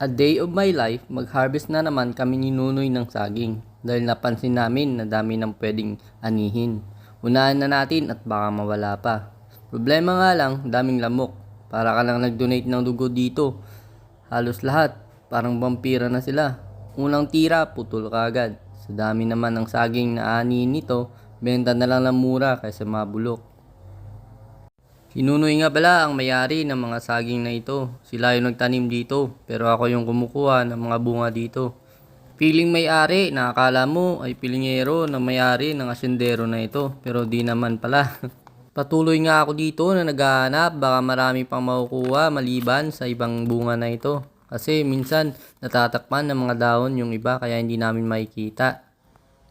A day of my life, mag-harvest na naman kami ni Nunoy ng saging dahil napansin namin na dami ng pwedeng anihin. Unahan na natin at baka mawala pa. Problema nga lang, daming lamok. Para ka lang nag-donate ng dugo dito. Halos lahat, parang vampira na sila. Unang tira, putol ka agad. Sa dami naman ng saging na anihin nito, benta na lang ng mura kaysa mabulok. Si Nunoy nga pala ang may-ari ng mga saging na ito. Sila yung nagtanim dito, pero ako yung kumukuha ng mga bunga dito. Piling may-ari na akala mo ay pilingero na may-ari ng asindero na ito, pero di naman pala. Patuloy nga ako dito na naghahanap, baka marami pang makukuha maliban sa ibang bunga na ito. Kasi minsan natatakpan ng mga dahon yung iba kaya hindi namin makikita.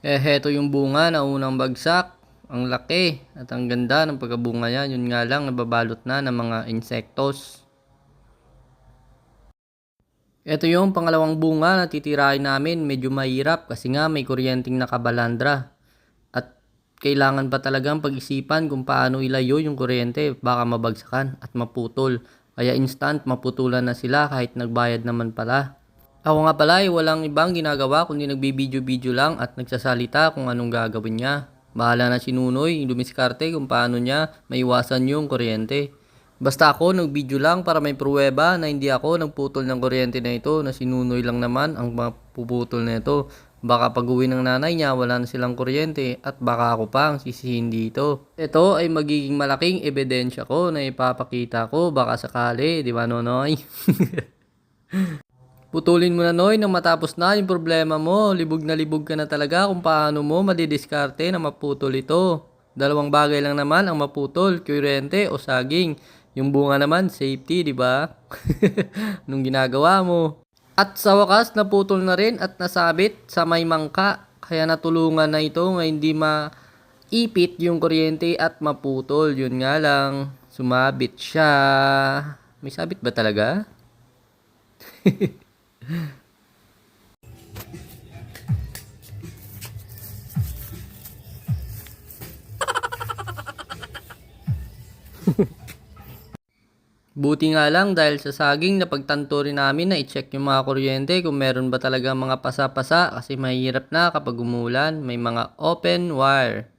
Heto yung bunga na unang bagsak. Ang laki at ang ganda ng pagkabunga niya. Yun nga lang nababalot na ng mga insektos. Ito yung pangalawang bunga na titirahin namin. Medyo mahirap kasi nga may kuryenteng nakabalandra. At kailangan pa talagang pag-isipan kung paano ilayo yung kuryente. Baka mabagsakan at maputol. Kaya instant maputulan na sila kahit nagbayad naman pala. Ako nga pala ay walang ibang ginagawa kundi nagbibideo-video lang at nagsasalita kung anong gagawin niya. Bahala na si Nunoy, dumiskarte kung paano niya maiwasan yung kuryente. Basta ako nag-video lang para may pruweba na hindi ako nagputol ng kuryente na ito, na si Nunoy lang naman ang mapuputol na ito. Baka pag uwi ng nanay niya wala na silang kuryente at baka ako pa ang sisihin dito. Ito ay magiging malaking ebidensya ko na ipapakita ko baka sakali, di ba Nonoy? Putulin mo na Noy nang matapos na yung problema mo. Libog na libog ka na talaga kung paano mo madidiskarte na maputol ito. Dalawang bagay lang naman ang maputol, kuryente o saging. Yung bunga naman, safety, di ba? Nung ginagawa mo. At sa wakas, naputol na rin at nasabit sa may mangka. Kaya natulungan na ito nga hindi maipit yung kuryente at maputol. Yun nga lang, sumabit siya. May sabit ba talaga? Buti nga lang dahil sa saging na pagtanto rin namin na i-check yung mga kuryente kung meron ba talaga mga pasa-pasa kasi mahirap na kapag umulan, may mga open wire.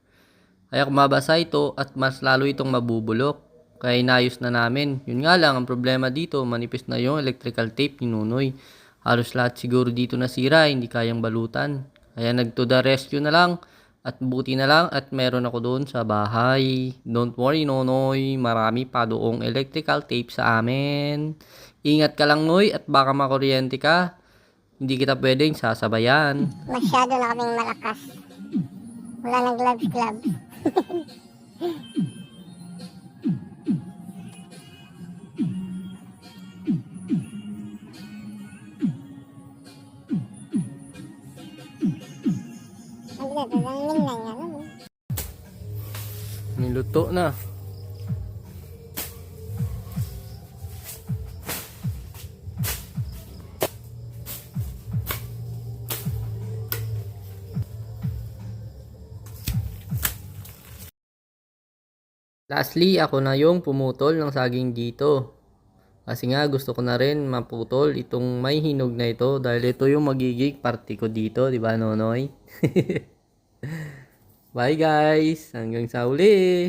Kaya kumabasa ito at mas lalo itong mabubulok. Kaya inayos na namin. Yun nga lang ang problema dito, manipis na yung electrical tape ni Nunoy. Halos lahat siguro dito nasira, hindi kayang balutan. Kaya nag to the rescue na lang. At buti na lang at meron ako doon sa bahay. Don't worry Nonoy, marami pa doong electrical tape sa amin. Ingat ka lang Noy at baka makuryente ka. Hindi kita pwedeng sasabayan. Masyado na kaming malakas. Wala nang gloves. Niluto na. Lastly, ako na yung pumutol ng saging dito. Kasi nga gusto ko na rin maputol itong may hinog na ito dahil ito yung magiging party ko dito, di ba Nonoy? Bye guys, hanggang sa uli.